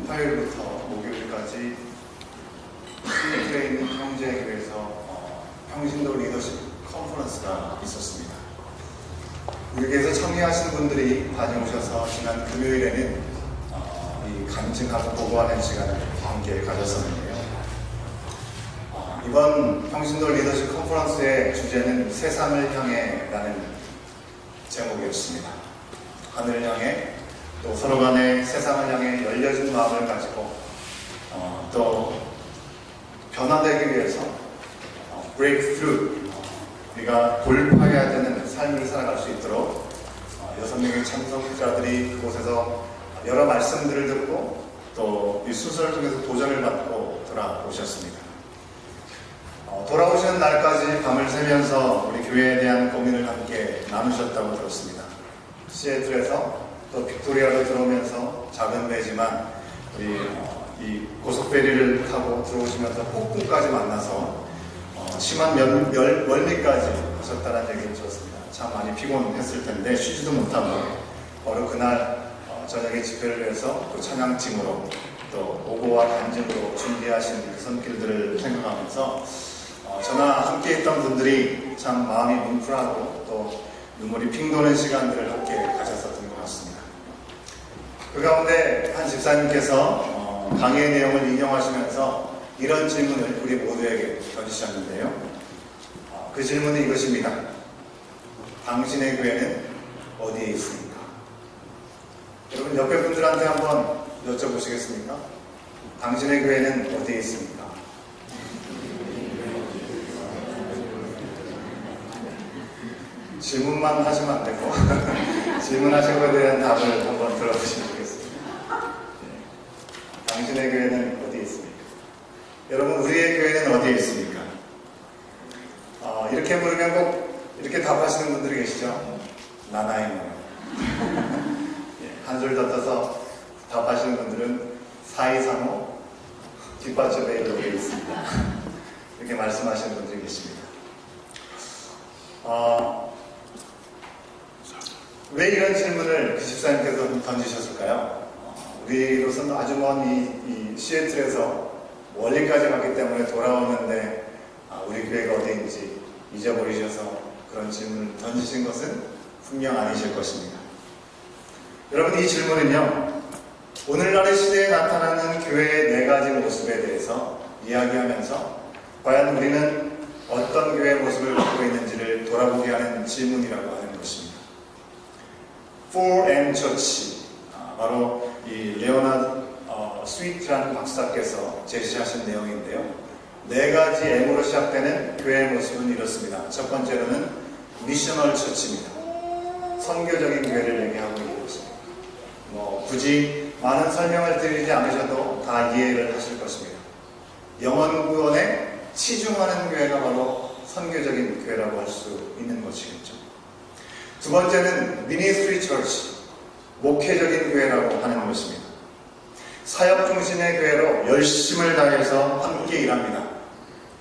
화요일부터 목요일까지 시애틀에 있는 형제교회에서 평신도 리더십 컨퍼런스가 있었습니다. 우리 교회에서 참여하신 분들이 다녀오셔서 지난 금요일에는 이 간증하고 보고하는 시간을 함께 가졌었는데요. 이번 평신도 리더십 컨퍼런스의 주제는 세상을 향해 라는 제목이었습니다. 하늘을 향해, 또 서로 간에 세상을 향해 열려진 마음을 가지고 또 변화되기 위해서 breakthrough, 우리가 돌파해야 되는 삶을 살아갈 수 있도록 6명의 참석자들이 그곳에서 여러 말씀들을 듣고 또 이 수설을 통해서 도전을 받고 돌아오셨습니다. 돌아오시는 날까지 밤을 새면서 우리 교회에 대한 고민을 함께 나누셨다고 들었습니다. 시애틀에서 또 빅토리아로 들어오면서 작은 배지만 우리 이 고속페리를 타고 들어오시면서 폭풍까지 만나서 심한 멀미까지 하셨다는 얘기를 들었습니다. 참 많이 피곤했을 텐데 쉬지도 못하고 바로 그날 저녁에 집회를 위해서 그 찬양팀으로 또 오고와 간증으로 준비하신 그 손길들을 생각하면서 저나 함께 있던 분들이 참 마음이 뭉클하고 또 눈물이 핑 도는 시간들을 함께 가졌었던 것 같습니다. 그 가운데 한 집사님께서 강의의 내용을 인용하시면서 이런 질문을 우리 모두에게 던지셨는데요. 그 질문은 이것입니다. 당신의 교회는 어디에 있습니까? 여러분 옆에 분들한테 한번 여쭤보시겠습니까? 당신의 교회는 어디에 있습니까? 질문만 하시면 안 되고 질문하신 것에 대한 답을 한번 들어보시면 좋겠습니다. 당신의 교회는 어디에 있습니까? 여러분 우리의 교회는 어디에 있습니까? 이렇게 물으면 꼭 이렇게 답하시는 분들이 계시죠? 나나이노. 한 줄 더 떠서 답하시는 분들은 4235 뒷받침에 여기 있습니다. 이렇게 말씀하시는 분들이 계십니다. 왜 이런 질문을 그 집사님께서 던지셨을까요? 우리로서는 아주 먼 이 시애틀에서 멀리까지 갔기 때문에 돌아오는데 우리 교회가 어디인지 잊어버리셔서 그런 질문을 던지신 것은 분명 아니실 것입니다. 여러분 이 질문은요, 오늘날의 시대에 나타나는 교회의 4가지 모습에 대해서 이야기하면서 과연 우리는 어떤 교회의 모습을 갖고 있는지를 돌아보게 하는 질문이라고 하는 것입니다. 4M Church, 바로 이 레오나드 스위트라는 박사께서 제시하신 내용인데요. 4가지 M으로 시작되는 교회의 모습은 이렇습니다. 첫 번째로는 미셔널 처치입니다. 선교적인 교회를 얘기하고 있는 것입니다. 굳이 많은 설명을 드리지 않으셔도 다 이해를 하실 것입니다. 영혼 구원에 치중하는 교회가 바로 선교적인 교회라고 할 수 있는 것이겠죠. 두 번째는 미니스트리 처치, 목회적인 교회라고 하는 것입니다. 사역 중심의 교회로 열심을 다해서 함께 일합니다.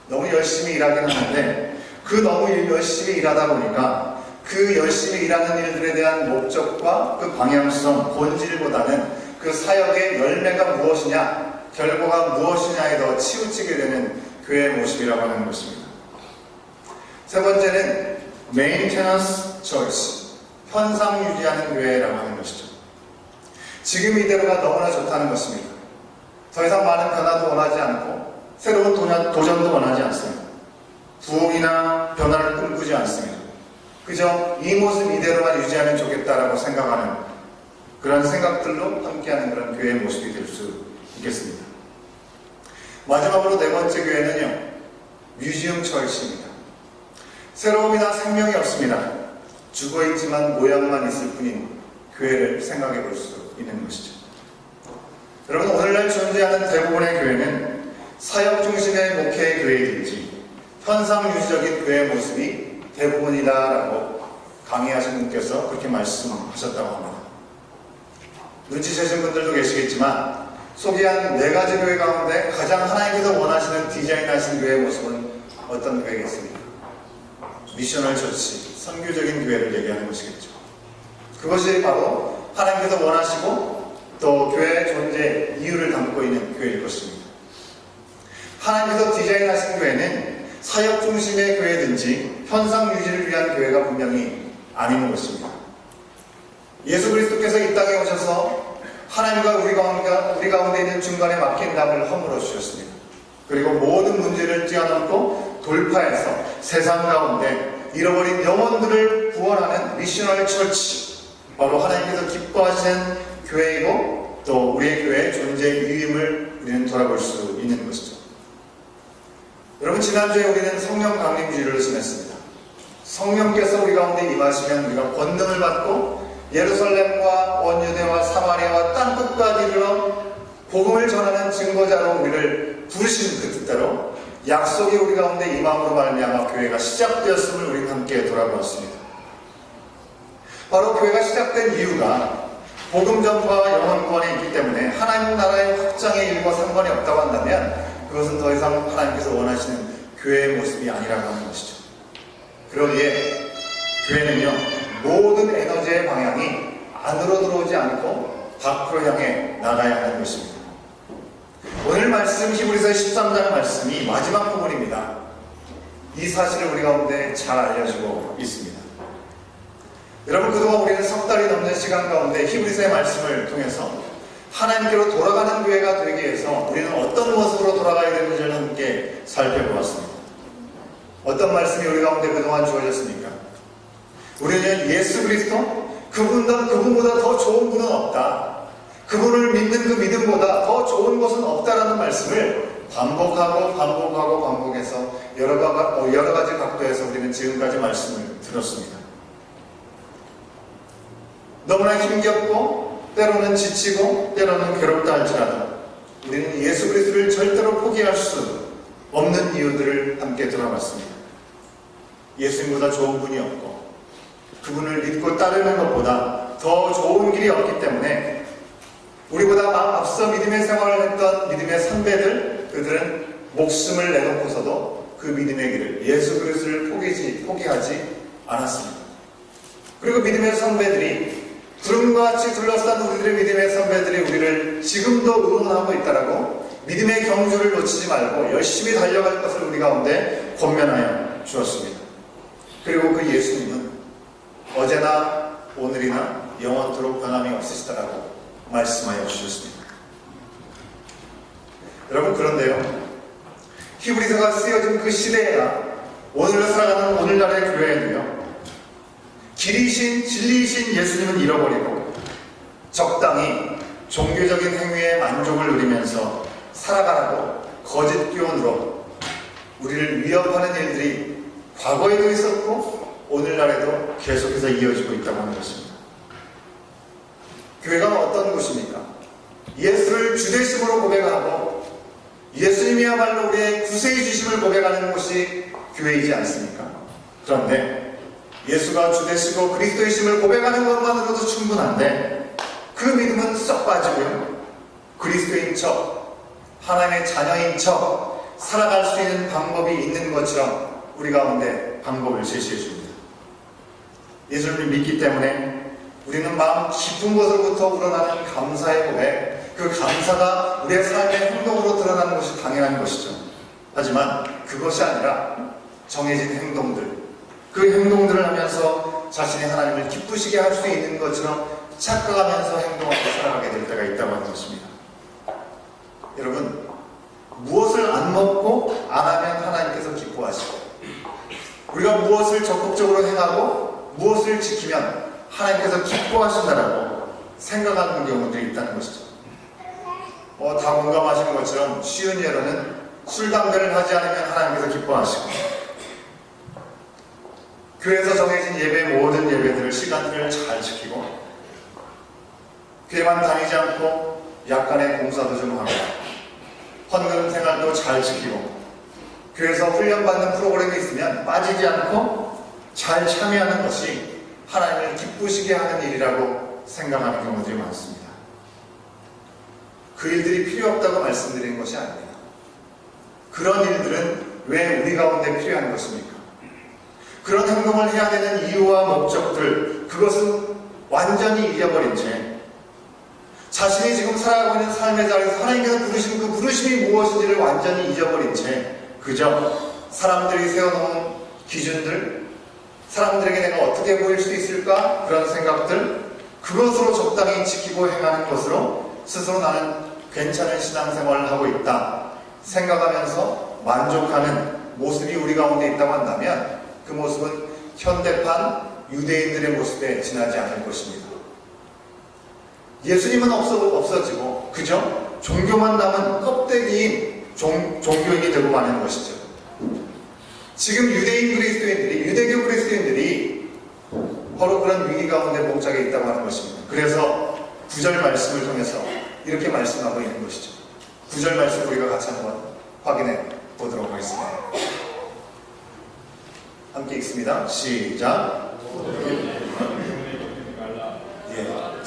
너무 열심히 일하긴 하는데 그 너무 열심히 일하다 보니까 그 열심히 일하는 일들에 대한 목적과 그 방향성, 본질보다는 그 사역의 열매가 무엇이냐, 결과가 무엇이냐에 더 치우치게 되는 교회의 모습이라고 하는 것입니다. 세 번째는 Maintenance Church, 현상 유지하는 교회라고 하는 것이죠. 지금 이대로가 너무나 좋다는 것입니다. 더 이상 많은 변화도 원하지 않고 새로운 도전도 원하지 않습니다. 부흥이나 변화를 꿈꾸지 않습니다. 그저 이 모습 이대로만 유지하면 좋겠다라고 생각하는 그런 생각들로 함께하는 그런 교회의 모습이 될 수 있겠습니다. 마지막으로 4번째 교회는요, 뮤지엄 처치입니다. 새로움이나 생명이 없습니다. 죽어있지만 모양만 있을 뿐인 교회를 생각해 볼 수 있는 것이죠. 여러분 오늘날 존재하는 대부분의 교회는 사역 중심의 목회의 교회이든지 현상 유지적인 교회의 모습이 대부분이다라고 강의하신 분께서 그렇게 말씀하셨다고 합니다. 눈치채신 분들도 계시겠지만 소개한 4가지 교회 가운데 가장 하나님께서 원하시는 디자인하신 교회의 모습은 어떤 교회겠습니까? 미셔널 처치, 선교적인 교회를 얘기하는 것이겠죠. 그것이 바로 하나님께서 원하시고 또 교회의 존재 이유를 담고 담고 있는 교회일 것입니다. 하나님께서 디자인하신 교회는 사역 중심의 교회든지 현상 유지를 위한 교회가 분명히 아닌 것입니다. 예수 그리스도께서 이 땅에 오셔서 하나님과 우리 가운데 있는 중간에 막힌 담을 허물어 주셨습니다. 그리고 모든 문제를 뛰어넘고 돌파해서 세상 가운데 잃어버린 영혼들을 구원하는 미셔널 처치, 바로 하나님께서 기뻐하시는 교회이고 또 우리의 교회의 존재 유임을 우리는 돌아볼 수 있는 것이죠. 여러분, 지난주에 우리는 성령 강림주의를 지냈습니다. 성령께서 우리 가운데 임하시면 우리가 권능을 받고 예루살렘과 온 유대와 사마리아와 땅끝까지 이르러 복음을 전하는 증거자로 우리를 부르신 그 뜻대로 약속이 우리 가운데 임함으로 말미암아 교회가 시작되었음을 우리는 함께 돌아보았습니다. 바로 교회가 시작된 이유가 복음 전과 영혼 구원에 있기 때문에 하나님 나라의 확장의 일과 상관이 없다고 한다면 그것은 더 이상 하나님께서 원하시는 교회의 모습이 아니라고 하는 것이죠. 그러기에 교회는요, 모든 에너지의 방향이 안으로 들어오지 않고 밖으로 향해 나가야 하는 것입니다. 오늘 말씀 히브리서 13장 말씀이 마지막 부분입니다. 이 사실을 우리 가운데 잘 알려주고 있습니다. 여러분, 그동안 우리는 석 달이 넘는 시간 가운데 히브리서의 말씀을 통해서 하나님께로 돌아가는 교회가 되기 위해서 우리는 어떤 모습으로 돌아가야 되는지를 함께 살펴보았습니다. 어떤 말씀이 우리 가운데 그동안 주어졌습니까? 우리는 예수 그리스도, 그분보다 더 좋은 분은 없다. 그분을 믿는 그 믿음보다 더 좋은 것은 없다라는 말씀을 반복해서 여러 가지 각도에서 우리는 지금까지 말씀을 들었습니다. 너무나 힘겹고 때로는 지치고 때로는 괴롭다 할지라도 우리는 예수 그리스도를 절대로 포기할 수 없는 이유들을 함께 들어봤습니다. 예수님보다 좋은 분이 없고 그분을 믿고 따르는 것보다 더 좋은 길이 없기 때문에 우리보다 앞서 믿음의 생활을 했던 믿음의 선배들, 그들은 목숨을 내놓고서도 그 믿음의 길을, 예수 그리스도를 포기하지 않았습니다. 그리고 믿음의 선배들이 구름과 같이 둘러싼 우리들의 믿음의 선배들이 우리를 지금도 응원하고 있다라고 믿음의 경주를 놓치지 말고 열심히 달려갈 것을 우리 가운데 권면하여 주었습니다. 그리고 그 예수님은 어제나 오늘이나 영원토록 변함이 없으시다라고 말씀하여 주셨습니다. 여러분, 그런데요, 히브리서가 쓰여진 그 시대에나 오늘을 살아가는 오늘날의 교회에는요, 길이신 진리이신 예수님은 잃어버리고 적당히 종교적인 행위에 만족을 누리면서 살아가라고 거짓 교훈으로 우리를 위협하는 일들이 과거에도 있었고 오늘날에도 계속해서 이어지고 있다고 하는 것입니다. 교회가 어떤 곳입니까? 예수를 주되심으로 고백하고 예수님이야말로 우리의 구세의 주심을 고백하는 곳이 교회이지 않습니까? 그런데 예수가 주되시고 그리스도이심을 고백하는 것만으로도 충분한데 그 믿음은 썩 빠지고요, 그리스도인 척, 하나님의 자녀인 척 살아갈 수 있는 방법이 있는 것처럼 우리 가운데 방법을 제시해 줍니다. 예수를 믿기 때문에 우리는 마음 깊은 곳으로부터 우러나는 감사의 고백, 그 감사가 우리의 삶의 행동으로 드러나는 것이 당연한 것이죠. 하지만 그것이 아니라 정해진 행동들, 그 행동들을 하면서 자신이 하나님을 기쁘시게 할 수 있는 것처럼 착각하면서 행동하고 살아가게 될 때가 있다고 하는 것입니다. 여러분, 무엇을 안 먹고 안 하면 하나님께서 기뻐하시고 우리가 무엇을 적극적으로 행하고 무엇을 지키면 하나님께서 기뻐하신다라고 생각하는 경우들이 있다는 것이죠. 다 공감하시는 것처럼 쉬운 예로는 술, 담배를 하지 않으면 하나님께서 기뻐하시고 교회에서 정해진 예배, 모든 예배들을, 시간들을 잘 지키고 교회만 다니지 않고 약간의 봉사도 좀 하고 헌금 생활도 잘 지키고 교회에서 훈련받는 프로그램이 있으면 빠지지 않고 잘 참여하는 것이 하나님을 기쁘시게 하는 일이라고 생각하는 경우들이 많습니다. 그 일들이 필요 없다고 말씀드리는 것이 아닙니다. 그런 일들은 왜 우리 가운데 필요한 것입니까? 그런 행동을 해야 되는 이유와 목적들, 그것은 완전히 잊어버린 채 자신이 지금 살아가고 있는 삶의 자리에서 하나님께서 부르신 그 부르심이 무엇인지를 완전히 잊어버린 채 그저 사람들이 세워놓은 기준들, 사람들에게 내가 어떻게 보일 수 있을까? 그런 생각들, 그것으로 적당히 지키고 행하는 것으로 스스로 나는 괜찮은 신앙생활을 하고 있다 생각하면서 만족하는 모습이 우리 가운데 있다고 한다면 그 모습은 현대판 유대인들의 모습에 지나지 않을 것입니다. 예수님은 없어지고 그저 종교만 남은 껍데기인 종교인이 되고 마는 것이죠. 지금 유대인 그리스도인들이, 유대교 그리스도인들이 바로 그런 위기 가운데 봉착해 있다고 하는 것입니다. 그래서 9절 말씀을 통해서 이렇게 말씀하고 있는 것이죠. 9절 말씀 우리가 같이 한번 확인해 보도록 하겠습니다. 함께 읽습니다. 시작.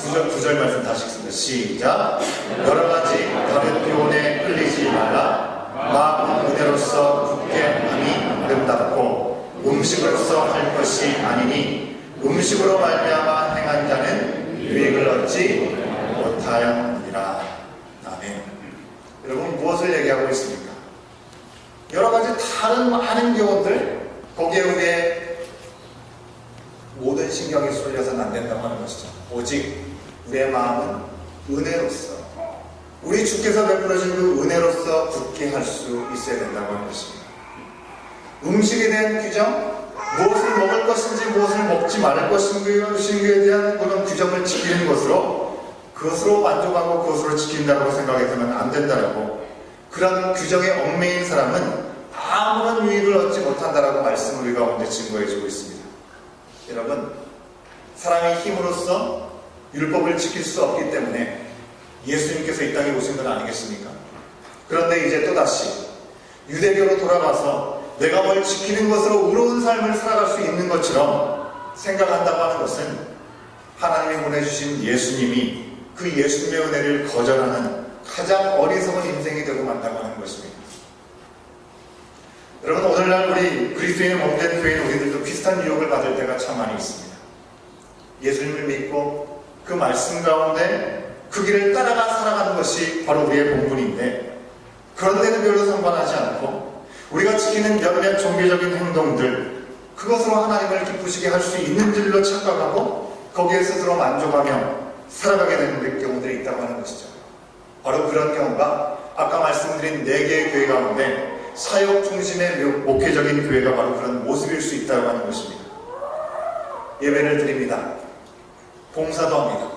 9절 말씀 다시 읽습니다. 시작. 여러가지 다른 교훈에 끌리지 말라. 마음 은혜로서 굳게 함이 아름답고 음식으로서 할 것이 아니니 음식으로 말미암아 행한 자는 유익을 얻지 못하였느니라. 아멘. 여러분 무엇을 얘기하고 있습니까? 여러가지 다른 많은 교훈들 거기에 우리의 모든 신경이 쏠려서는 안 된다고 하는 것이죠. 오직 우리의 마음은 은혜로서 우리 주께서 베풀어준 그 은혜로서 굳게 할 수 있어야 된다고 하는 것입니다. 음식에 대한 규정, 무엇을 먹을 것인지 무엇을 먹지 말을 것인지에 대한 그런 규정을 지키는 것으로 그것으로 만족하고 그것으로 지킨다고 생각해서는 안 된다라고 그런 규정에 얽매인 사람은 아무런 유익을 얻지 못한다라고 말씀을 우리 가운데 증거해주고 있습니다. 여러분, 사람의 힘으로써 율법을 지킬 수 없기 때문에 예수님께서 이 땅에 오신 건 아니겠습니까? 그런데 이제 또다시 유대교로 돌아가서 내가 뭘 지키는 것으로 의로운 삶을 살아갈 수 있는 것처럼 생각한다고 하는 것은 하나님이 보내주신 예수님이 그 예수님의 은혜를 거절하는 가장 어리석은 인생이 되고 만다고 하는 것입니다. 여러분, 오늘날 우리 그리스도인의 몸된 교회인 우리들도 비슷한 유혹을 받을 때가 참 많이 있습니다. 예수님을 믿고 그 말씀 가운데 그 길을 따라가 살아가는 것이 바로 우리의 본분인데 그런 데는 별로 상관하지 않고 우리가 지키는 몇몇 종교적인 행동들 그것으로 하나님을 기쁘시게 할 수 있는 줄로 착각하고 거기에 스스로 만족하며 살아가게 되는 경우들이 있다고 하는 것이죠. 바로 그런 경우가 아까 말씀드린 4개의 교회 가운데 사역 중심의 목회적인 교회가 바로 그런 모습일 수 있다고 하는 것입니다. 예배를 드립니다. 봉사도 합니다.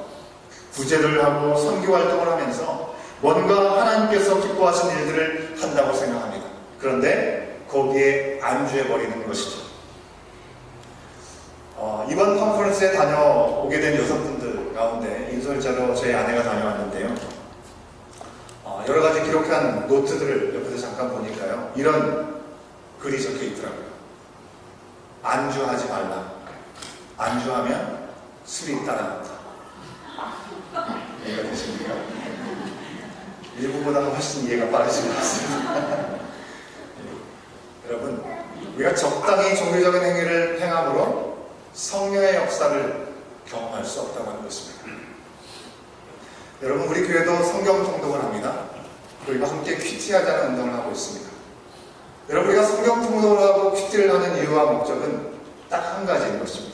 구제를 하고 선교활동을 하면서 뭔가 하나님께서 기뻐하신 일들을 한다고 생각합니다. 그런데 거기에 안주해버리는 것이죠. 이번 컨퍼런스에 다녀오게 된 여성분들 가운데 인솔자로 제 아내가 다녀왔는데요. 여러 가지 기록한 노트들을 옆에서 잠깐 보니까요. 이런 글이 적혀 있더라고요. 안주하지 말라. 안주하면 술이 따라간다. 이해가 되십니까? 일부보다 훨씬 이해가 빠르신 것 같습니다. 여러분, 우리가 적당히 종교적인 행위를 행함으로 성령의 역사를 경험할 수 없다고 하는 것입니다. 여러분, 우리 교회도 성경 통독을 합니다. 우리가 함께 큐티하자는 운동을 하고 있습니다. 여러분, 우리가 성경 통독을 하고 큐티를 하는 이유와 목적은 딱 한 가지인 것입니다.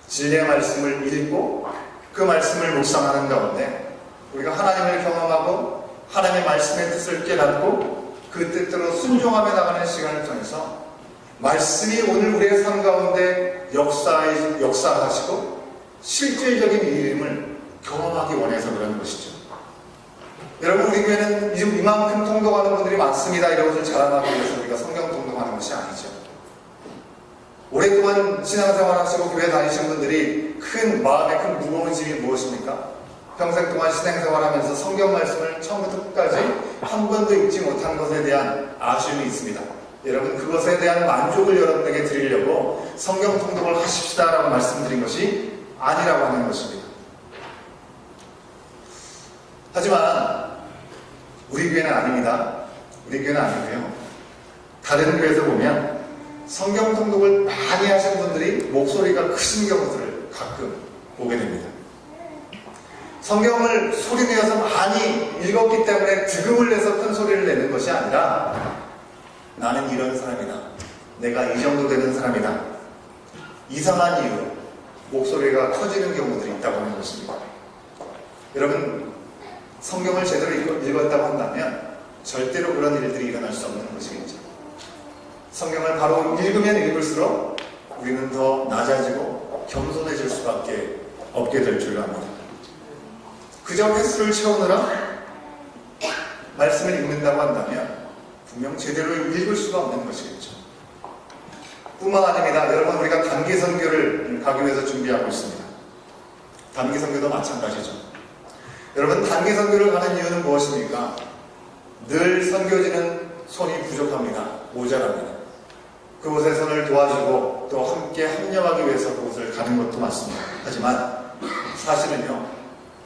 진리의 말씀을 읽고 그 말씀을 묵상하는 가운데 우리가 하나님을 경험하고 하나님의 말씀의 뜻을 깨닫고 그 뜻대로 순종하며 나가는 시간을 통해서 말씀이 오늘 우리의 삶 가운데 역사하시고 실질적인 일임을 경험하기 원해서 그러는 것이죠. 여러분, 우리 교회는 이만큼 통독하는 분들이 많습니다 이런 것을 자랑하기 위해서 우리가 성경 통독하는 것이 아니죠. 오랫동안 신앙생활 하시고 교회 다니신 분들이 큰 마음에 큰 무거운 짐이 무엇입니까? 평생 동안 신앙생활 하면서 성경 말씀을 처음부터 끝까지 한 번도 읽지 못한 것에 대한 아쉬움이 있습니다. 여러분, 그것에 대한 만족을 여러분에게 드리려고 성경 통독을 하십시다라고 말씀드린 것이 아니라고 하는 것입니다. 하지만 우리 교회는 아닙니다. 우리 교회는 아니고요. 다른 교회에서 보면 성경 통독을 많이 하신 분들이 목소리가 크신 경우들을 가끔 보게 됩니다. 성경을 소리내어서 많이 읽었기 때문에 득음을 내서 큰 소리를 내는 것이 아니라 나는 이런 사람이다. 내가 이 정도 되는 사람이다. 이상한 이유로 목소리가 커지는 경우들이 있다고 하는 것입니다. 여러분, 성경을 제대로 읽었다고 한다면 절대로 그런 일들이 일어날 수 없는 것이겠죠. 성경을 바로 읽으면 읽을수록 우리는 더 낮아지고 겸손해질 수밖에 없게 될 줄로 압니다. 그저 횟수를 채우느라 말씀을 읽는다고 한다면 분명 제대로 읽을 수가 없는 것이겠죠. 뿐만 아닙니다. 여러분, 우리가 단기 선교를 가기 위해서 준비하고 있습니다. 단기 선교도 마찬가지죠. 여러분, 단기 선교를 가는 이유는 무엇입니까? 늘 선교지는 손이 부족합니다. 모자랍니다. 그곳에 손을 도와주고 또 함께 합력하기 위해서 그곳을 가는 것도 맞습니다. 하지만 사실은요,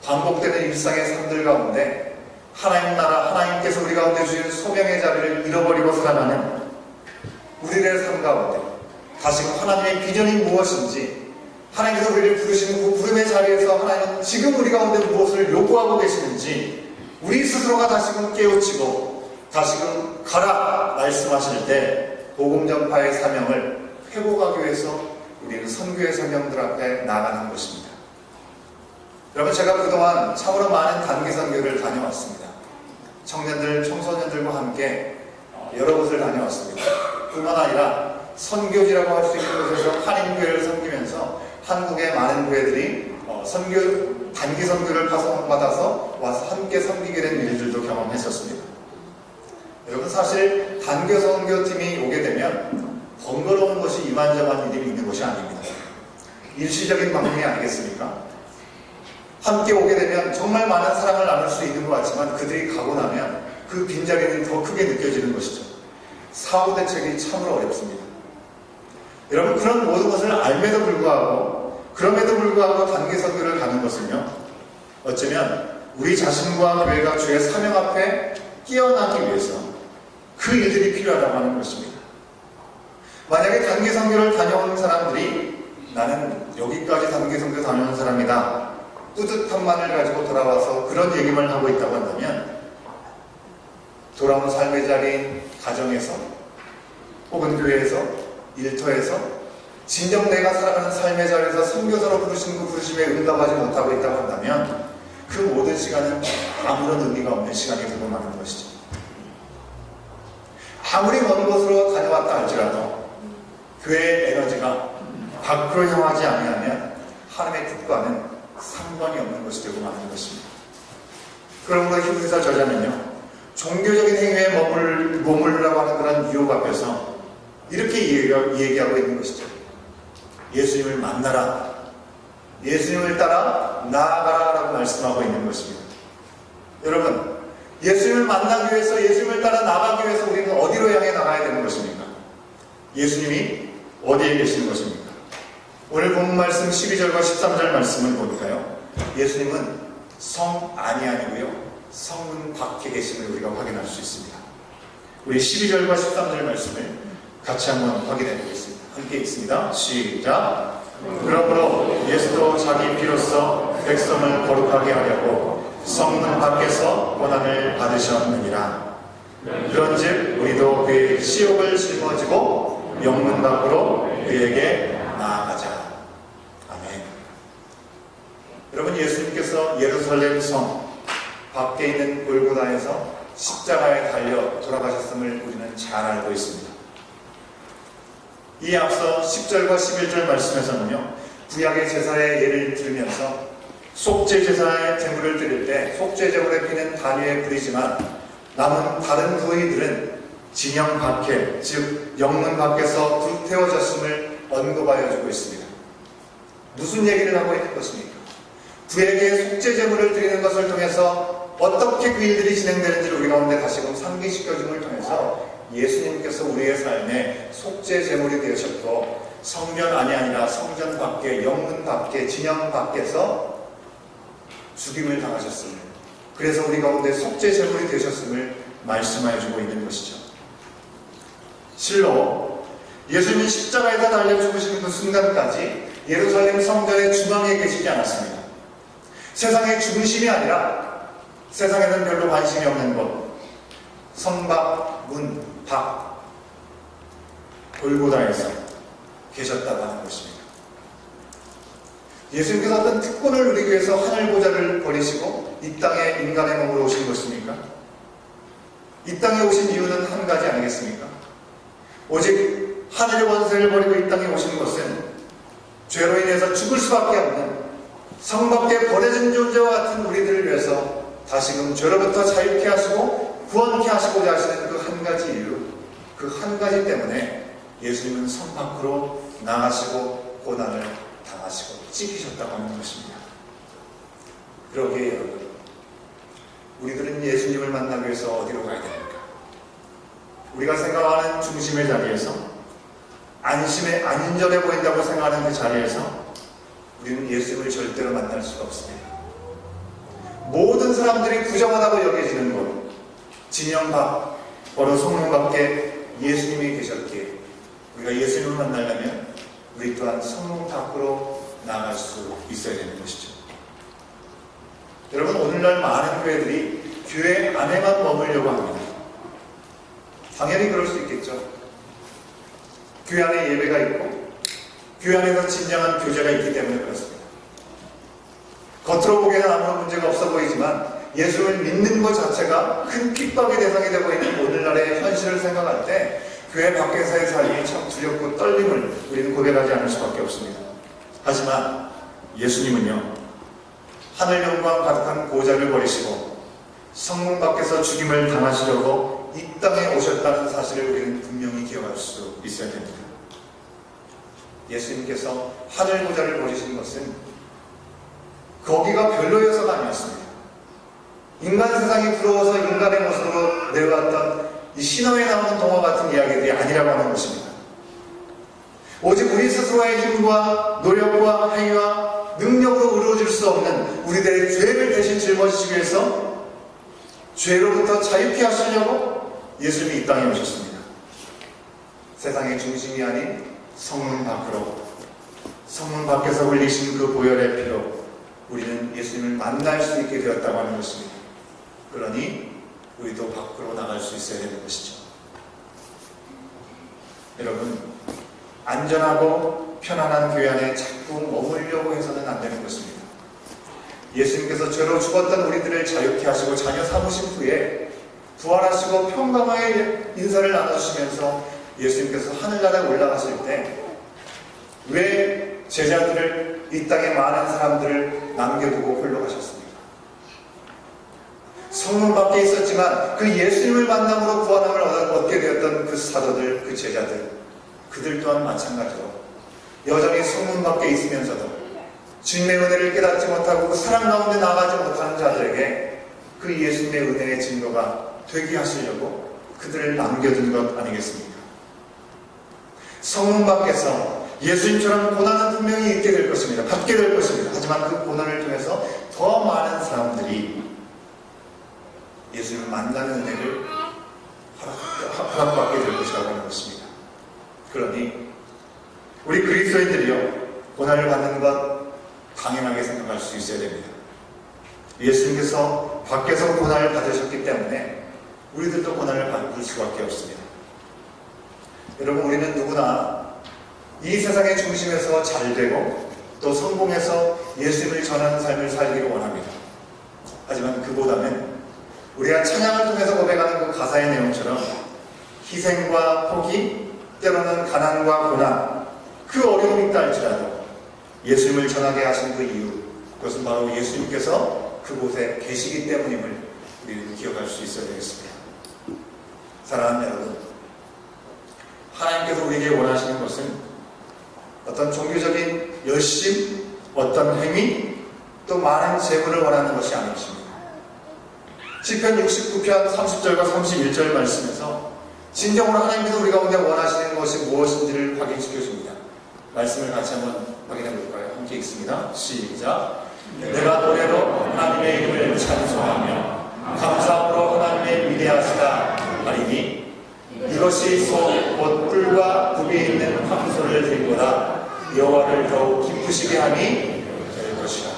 반복되는 일상의 삶들 가운데 하나님 나라, 하나님께서 우리 가운데 주신 소명의 자리를 잃어버리고 살아가는 우리의 삶 가운데 다시금 하나님의 비전이 무엇인지, 하나님께서 우리를 부르시는 그 부름의 자리에서 하나님은 지금 우리 가운데 무엇을 요구하고 계시는지 우리 스스로가 다시금 깨우치고 다시금 가라 말씀하실 때 복음 전파의 사명을 회복하기 위해서 우리는 선교의 사명들 앞에 나가는 것입니다. 여러분, 제가 그동안 참으로 많은 단기 선교를 다녀왔습니다. 청년들, 청소년들과 함께 여러 곳을 다녀왔습니다. 뿐만 아니라 선교지라고 할 수 있는 곳에서 한인교회를 섬기면서 한국의 많은 교회들이 단기 선교를 파송받아서 와서 함께 섬기게 된 일들도 경험했었습니다. 여러분, 사실 단기 선교팀이 오게 되면 번거로운 것이 이만저만 일이 있는 것이 아닙니다. 일시적인 방문이 아니겠습니까? 함께 오게 되면 정말 많은 사랑을 나눌 수 있는 것 같지만 그들이 가고 나면 그 빈자리는 더 크게 느껴지는 것이죠. 사후 대책이 참으로 어렵습니다. 여러분, 그런 모든 것을 알매도 불구하고, 그럼에도 불구하고 단기 선교를 가는 것은요, 어쩌면 우리 자신과 교회가 주의 사명 앞에 끼어나기 위해서 그 일들이 필요하다고 하는 것입니다. 만약에 단기 선교를 다녀오는 사람들이 나는 여기까지 단기 선교 다녀온 사람이다, 뿌듯함만을 가지고 돌아와서 그런 얘기만 하고 있다고 한다면 돌아온 삶의 자리인 가정에서 혹은 교회에서 일터에서 진정 내가 살아가는 삶의 자리에서 선교사로 부르신 그 부르심에 응답하지 못하고 있다고 한다면 그 모든 시간은 아무런 의미가 없는 시간이 되고 마는 것이죠. 아무리 먼 곳으로 다녀왔다 할지라도 교회의 에너지가 밖으로 향하지 아니하면 하나님의 뜻과는 상관이 없는 것이 되고 마는 것입니다. 그러므로 히브리서 저자는요, 종교적인 행위에 머무르라고 하는 그런 유혹 앞에서 이렇게 얘기하고 있는 것이죠. 예수님을 만나라, 예수님을 따라 나아가라 라고 말씀하고 있는 것입니다. 여러분, 예수님을 만나기 위해서, 예수님을 따라 나가기 위해서 우리는 어디로 향해 나가야 되는 것입니까? 예수님이 어디에 계시는 것입니까? 오늘 본문 말씀 12절과 13절 말씀을 볼까요? 예수님은 성 안이 아니고요, 성문 밖에 계심을 우리가 확인할 수 있습니다. 우리 12절과 13절 말씀을 같이 한번 확인해 보겠습니다. 함께 읽습니다. 시작. 그러므로 예수도 자기 피로써 백성을 거룩하게 하려고 성문 밖에서 고난을 받으셨느니라. 그런즉 우리도 그의 시욕을 짊어지고 영문 밖으로 그에게 나아가자. 아멘. 여러분, 예수님께서 예루살렘 성 밖에 있는 골고다에서 십자가에 달려 돌아가셨음을 우리는 잘 알고 있습니다. 이 앞서 10절과 11절 말씀에서는요, 구약의 제사의 예를 들으면서 속죄 제사의 제물을 드릴 때 속죄 제물에 피는 단위의 불이지만 남은 다른 부위들은 진영 밖에, 즉 영문 밖에서 불태워졌음을 언급하여 주고 있습니다. 무슨 얘기를 하고 있는 것입니까? 그에게 속죄 제물을 드리는 것을 통해서 어떻게 그 일들이 진행되는지를 우리 가운데 다시금 상기시켜줌을 통해서 예수님께서 우리의 삶에 속죄 제물이 되셨고 성전 안이 아니라 성전 밖에, 영문 밖에, 진영 밖에서 죽임을 당하셨음을, 그래서 우리 가운데 속죄 제물이 되셨음을 말씀하여 주고 있는 것이죠. 실로 예수님이 십자가에다 달려 죽으시는 그 순간까지 예루살렘 성전의 중앙에 계시지 않았습니다. 세상의 중심이 아니라 세상에는 별로 관심이 없는 것, 성박, 문, 박, 골고다에서 계셨다고 하는 것입니다. 예수님께서 어떤 특권을 누리기 위해서 하늘 보좌를 버리시고 이 땅에 인간의 몸으로 오신 것입니까? 이 땅에 오신 이유는 한 가지 아니겠습니까? 오직 하늘의 원세를 버리고 이 땅에 오신 것은 죄로 인해서 죽을 수밖에 없는 성밖에 버려진 존재와 같은 우리들을 위해서 다시금 죄로부터 자유케 하시고 구원케 하시고자 하시는 그 한 가지 이유, 그 한 가지 때문에 예수님은 성 밖으로 나가시고 고난을 당하시고 찢기셨다고 하는 것입니다. 그러기에 여러분, 우리들은 예수님을 만나기 위해서 어디로 가야 됩니까? 우리가 생각하는 중심의 자리에서, 안전해 보인다고 생각하는 그 자리에서 우리는 예수님을 절대로 만날 수가 없습니다. 모든 사람들이 부정하다고 여겨지는 곳, 진영 밖, 바로 성문 밖에 예수님이 계셨기에 우리가 예수님을 만나려면 우리 또한 성문 밖으로 나갈 수 있어야 되는 것이죠. 여러분, 오늘날 많은 교회들이 교회 안에만 머물려고 합니다. 당연히 그럴 수 있겠죠. 교회 안에 예배가 있고 교회 안에서 진정한 교제가 있기 때문에 그렇습니다. 겉으로 보기에는 아무런 문제가 없어 보이지만 예수를 믿는 것 자체가 큰 핍박의 대상이 되고 있는 오늘날의 현실을 생각할 때 교회 밖에서의 삶이 참 두렵고 떨림을 우리는 고백하지 않을 수밖에 없습니다. 하지만 예수님은요, 하늘 영광 가득한 보좌를 버리시고 성문 밖에서 죽임을 당하시려고 이 땅에 오셨다는 사실을 우리는 분명히 기억할 수 있어야 됩니다. 예수님께서 하늘 보좌를 버리신 것은 거기가 별로여서가 아니었습니다. 인간 세상이 부러워서 인간의 모습으로 내려왔던 이 신화에 나오는 동화 같은 이야기들이 아니라고 하는 것입니다. 오직 우리 스스로의 힘과 노력과 행위와 능력으로 이루어질 수 없는 우리들의 죄를 대신 짊어지시기 위해서 죄로부터 자유케 하시려고 예수님이 이 땅에 오셨습니다. 세상의 중심이 아닌 성문 밖으로, 성문 밖에서 흘리신 그 보혈의 피로 우리는 예수님을 만날 수 있게 되었다고 하는 것입니다. 그러니 우리도 밖으로 나갈 수 있어야 되는 것이죠. 여러분, 안전하고 편안한 교회 안에 자꾸 머물려고 해서는 안 되는 것입니다. 예수님께서 죄로 죽었던 우리들을 자유케 하시고 자녀 삼으신 후에 부활하시고 평강의 인사를 나눠주시면서 예수님께서 하늘나라에 올라가실 때 왜 제자들을, 이 땅에 많은 사람들을 남겨두고 홀로 가셨습니까? 성문 밖에 있었지만 그 예수님을 만남으로 구원함을 얻게 되었던 그 사도들, 그 제자들, 그들 또한 마찬가지로 여전히 성문 밖에 있으면서도 주님의 은혜를 깨닫지 못하고 그 사랑 가운데 나가지 못하는 자들에게 그 예수님의 은혜의 증거가 되게 하시려고 그들을 남겨둔 것 아니겠습니까? 성문 밖에서 예수님처럼 고난은 분명히 있게 될 것입니다. 받게 될 것입니다. 하지만 그 고난을 통해서 더 많은 사람들이 예수님을 만나는 은혜를 허락받게 될 것이라고 하는 것입니다. 그러니 우리 그리스도인들이요, 고난을 받는 것 당연하게 생각할 수 있어야 됩니다. 예수님께서 밖에서 고난을 받으셨기 때문에 우리들도 고난을 받을 수밖에 없습니다. 여러분, 우리는 누구나 이 세상의 중심에서 잘되고 또 성공해서 예수님을 전하는 삶을 살기를 원합니다. 하지만 그보다는 우리가 찬양을 통해서 고백하는 그 가사의 내용처럼 희생과 포기, 때로는 가난과 고난, 그 어려움이 있다 할지라도 예수님을 전하게 하신 그 이유, 그것은 바로 예수님께서 그곳에 계시기 때문임을 우리는 기억할 수 있어야 되겠습니다. 사랑하는 여러분, 하나님께서 우리에게 원하시는 것은 어떤 종교적인 열심, 어떤 행위, 또 많은 재물을 원하는 것이 아니십니다. 시편 69편 30절과 31절 말씀에서 진정으로 하나님께서 우리 가운데 원하시는 것이 무엇인지를 확인시켜 줍니다. 말씀을 같이 한번 확인해 볼까요? 함께 읽습니다. 시작. 내가 노래로 하나님의 이름을 찬송하며 감사함으로 하나님의 위대하시다 하리니 이것이 곧 뿔과 굽이 있는 황소를 들고라 여호와를 더욱 기쁘시게 하니 될 것이라.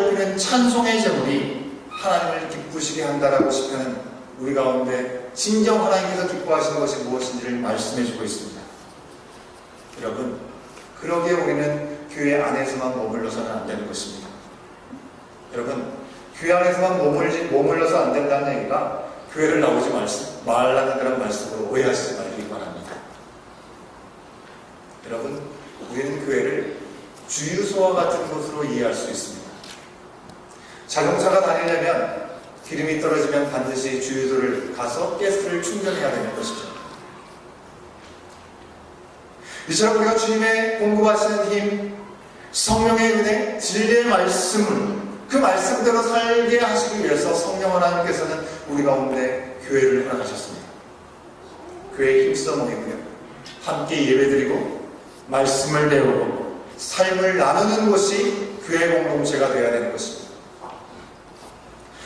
높이는 찬송의 제물이 하나님을 기쁘시게 한다라고 시편은 우리 가운데 진정 하나님께서 기뻐하시는 것이 무엇인지를 말씀해주고 있습니다. 여러분, 그러기에 우리는 교회 안에서만 머물러서는 안 되는 것입니다. 여러분, 교회 안에서만 머물러서 안 된다는 얘기가 교회를 나오지 말라는 그런 말씀으로 오해하시지 말기 바랍니다. 여러분, 우리는 교회를 주유소와 같은 곳으로 이해할 수 있습니다. 자동차가 다니려면 기름이 떨어지면 반드시 주유소를 가서 가스를 충전해야 되는 것이죠. 이처럼 우리가 주님의 공급하시는 힘, 성령의 은혜, 진리의 말씀을 그 말씀대로 살게 하시기 위해서 성령 하나님께서는 우리 가운데 교회를 허락하셨습니다. 교회에 힘써 모이고요, 함께 예배드리고 말씀을 배우고 삶을 나누는 것이 교회 공동체가 되어야 되는 것입니다.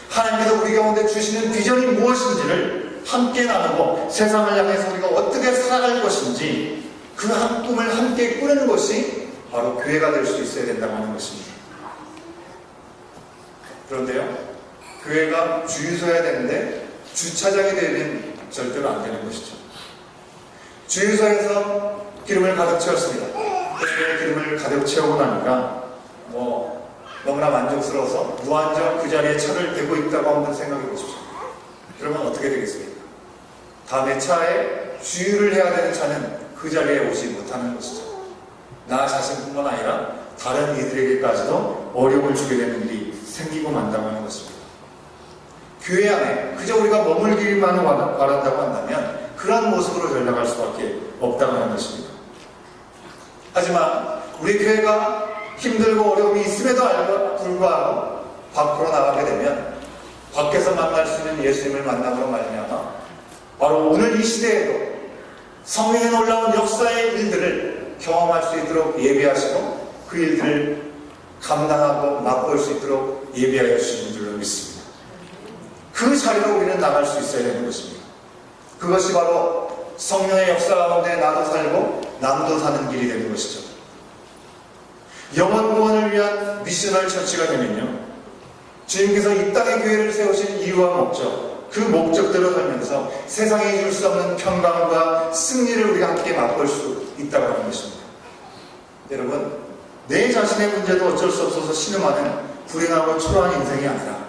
하나님께서 우리 가운데 주시는 비전이 무엇인지를 함께 나누고 세상을 향해서 우리가 어떻게 살아갈 것인지 그 한 꿈을 함께 꾸는 것이 바로 교회가 될 수 있어야 된다고 하는 것입니다. 그런데요, 교회가 주유소여야 되는데 주차장이 되면 절대로 안 되는 것이죠. 주유소에서 기름을 가득 채웠습니다. 기름을 가득 채우고 나니까 너무나 만족스러워서 무한정 그 자리에 차를 대고 있다고 한번 생각해 보십시오. 그러면 어떻게 되겠습니까? 다음에 차에 주유를 해야 되는 차는 그 자리에 오지 못하는 것이죠. 나 자신뿐만 아니라 다른 이들에게까지도 어려움을 주게 되는 일이 생기고 만다고 하는 것입니다. 교회 안에 그저 우리가 머물기만 바란다고 한다면 그런 모습으로 전락할 수밖에 없다고 하는 것입니다. 하지만 우리 교회가 힘들고 어려움이 있음에도 불구하고 밖으로 나가게 되면 밖에서 만날 수 있는 예수님을 만남으로 말미암아 바로 오늘 이 시대에도 성령의 놀라운 역사의 일들을 경험할 수 있도록 예비하시고 그 일들을 감당하고 맛볼 수 있도록 예비하여 주시는 줄로 믿습니다. 그 자리로 우리는 나갈 수 있어야 되는 것입니다. 그것이 바로 성령의 역사 가운데 나도 살고 남도 사는 길이 되는 것이죠. 영혼 구원을 위한 미셔널 처치가 되면요, 주님께서 이 땅에 교회를 세우신 이유와 목적, 그 목적대로 살면서 세상에 줄 수 없는 평강과 승리를 우리가 함께 맛볼 수 있다고 하는 것입니다. 여러분, 내 자신의 문제도 어쩔 수 없어서 신음하는 불행하고 초라한 인생이 아니라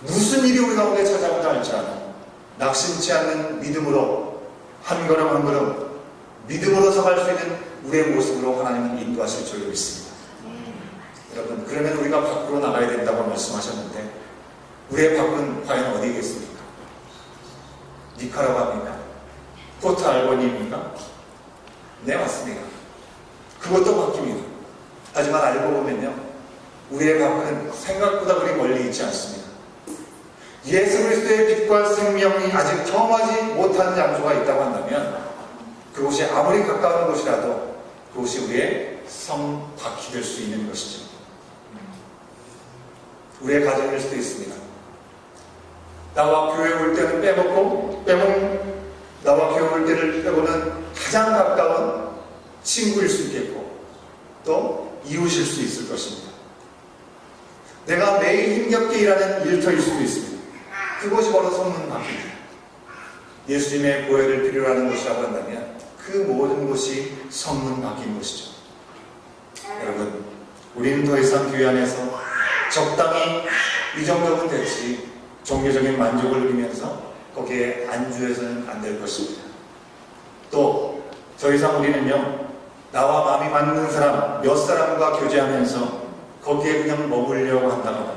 무슨 일이 우리 가운데 찾아온다 할지라도 낙심치 않는 믿음으로 한 걸음 한 걸음 믿음으로 서갈 수 있는 우리의 모습으로 하나님은 인도하실 줄로 믿습니다. 여러분, 그러면 우리가 밖으로 나가야 된다고 말씀하셨는데 우리의 밖은 과연 어디겠습니까? 니카라과입니까? 포트 알고니입니까? 네, 맞습니다. 그것도 바뀝니다. 하지만 알고 보면요, 우리의 밖은 생각보다 그리 멀리 있지 않습니다. 예수 그리스도의 빛과 생명이 아직 경험하지 못한 장소가 있다고 한다면 그곳이 아무리 가까운 곳이라도 그곳이 우리의 성 밖이 될 수 있는 것이죠. 우리의 가정일 수도 있습니다. 나와 교회 올 때는 나와 교회 올 때를 빼고는 가장 가까운 친구일 수 있겠고 또 이웃일 수 있을 것입니다. 내가 매일 힘겹게 일하는 일터일 수도 있습니다. 그것이 바로 성문 밖입니다. 예수님의 보혈을 필요로 하는 곳이라고 한다면 그 모든 곳이 성문 밖인 것이죠. 여러분, 우리는 더 이상 교회 안에서 적당히 이 정도면 됐지 종교적인 만족을 누리면서 거기에 안주해서는 안 될 것입니다. 또 더 이상 우리는요, 나와 마음이 맞는 사람 몇 사람과 교제하면서 거기에 그냥 머물려고 한다거나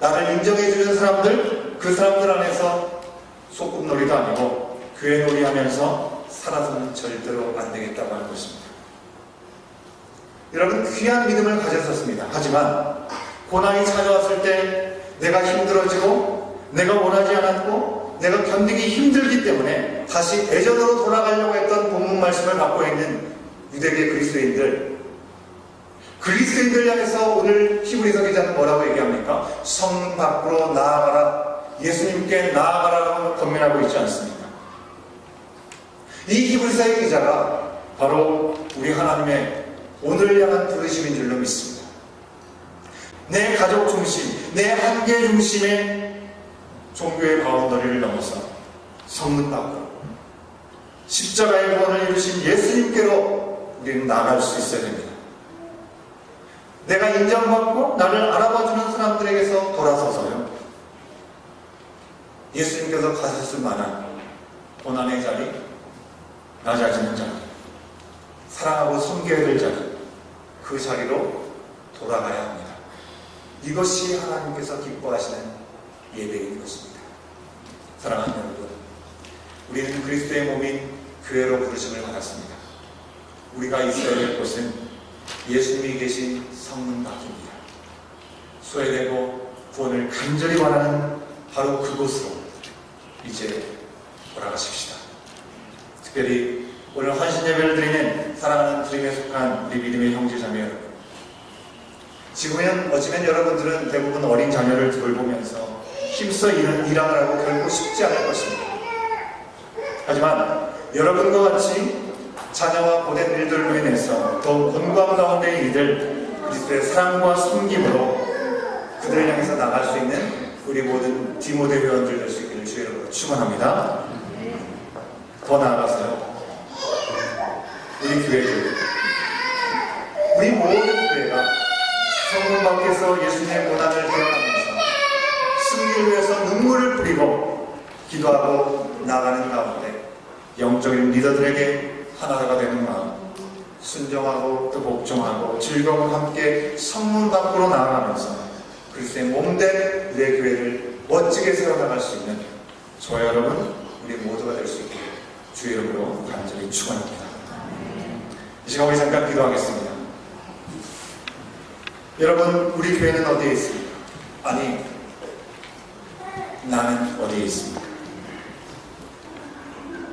나를 인정해주는 사람들, 그 사람들 안에서 소꿉놀이도 아니고 교회 놀이하면서 살아서는 절대로 안 되겠다고 하는 것입니다. 여러분, 귀한 믿음을 가졌었습니다. 하지만 고난이 찾아왔을 때 내가 힘들어지고 내가 원하지 않았고 내가 견디기 힘들기 때문에 다시 예전으로 돌아가려고 했던 본문 말씀을 받고 있는 유대계 그리스도인들 향해서 오늘 히브리서 기자는 뭐라고 얘기합니까? 성 밖으로 나아가라, 예수님께 나아가라고 권면하고 있지 않습니까? 이 히브리서의 기자가 바로 우리 하나님의 오늘 향한 부르심인 줄로 믿습니다. 내 가족 중심, 내 한계 중심의 종교의 바운더리를 넘어서 성문 밖으로 십자가의 구원을 이루신 예수님께로 우리는 나아갈 수 있어야 됩니다. 내가 인정받고 나를 알아봐주는 사람들에게서 돌아서서요, 예수님께서 가셨을 만한 고난의 자리, 낮아지는 자리, 사랑하고 섬겨야 될 자리, 그 자리로 돌아가야 합니다. 이것이 하나님께서 기뻐하시는 예배인 것입니다. 사랑하는 여러분, 우리는 그리스도의 몸인 교회로 부르심을 받았습니다. 우리가 있어야 될 곳은 예수님이 계신 성문 밖입니다. 소외되고 구원을 간절히 원하는 바로 그곳으로 이제 돌아가십시다. 특별히 오늘 헌신 예배를 드리는 사랑하는 드림에 속한 우리 믿음의 형제자매 여러분, 지금은 어쩌면 여러분들은 대부분 어린 자녀를 돌보면서 힘써 일을 하고 결코 쉽지 않을 것입니다. 하지만 여러분과 같이 자녀와 고된 일들로 인해서 더욱 곤고함 가운데의 이들, 그리스도의 사랑과 숨김으로 그들을 향해서 나갈 수 있는 우리 모든 디모데 회원들 될 수 있기를 주의 이름으로 축원합니다. 더 나아가서요, 우리 교회들, 우리 모든 교회가 성문 밖에서 예수님의 고난을 기억하면서 승리를 위해서 눈물을 뿌리고 기도하고 나가는 가운데 영적인 리더들에게 하나가 되는 마음, 순종하고 또 복종하고 즐거움과 함께 성문 밖으로 나아가면서 그리스도의 몸된 우리의 교회를 멋지게 세워나갈 수 있는 저와 여러분, 우리 모두가 될 수 있게 주의 이름으로 간절히 축원합니다. 이 시간 우리 잠깐 기도하겠습니다. 여러분, 우리 교회는 어디에 있습니까? 아니, 나는 어디에 있습니까?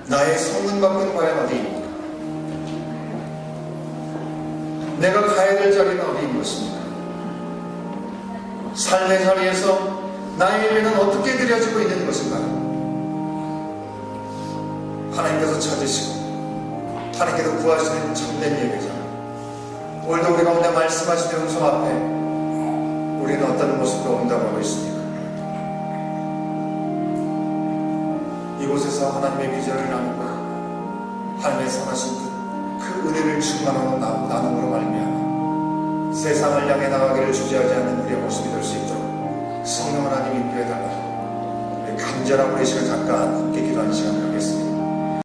나의 성문 밖은 과연 어디입니까? 내가 가야 될 자리는 어디인 것입니까? 삶의 자리에서 나의 예배는 어떻게 드려지고 있는 것인가요? 하나님께서 찾으시고 하나님께서 구하시는 참된 예배자, 오늘도 우리 가운데 말씀하시는 음성 앞에 우리는 어떤 모습으로 응답하고 있습니까? 이곳에서 하나님의 비전을 나누고 하나님의 선하신 그 은혜를 충만하고 나눔으로 말미암아 세상을 향해 나가기를 주저하지 않는 우리의 모습이 될 수 있도록 성령 하나님 인도해달라고 우리 간절하고 우리 시간 잠깐 함께 기도하는 시간을 갖겠습니다.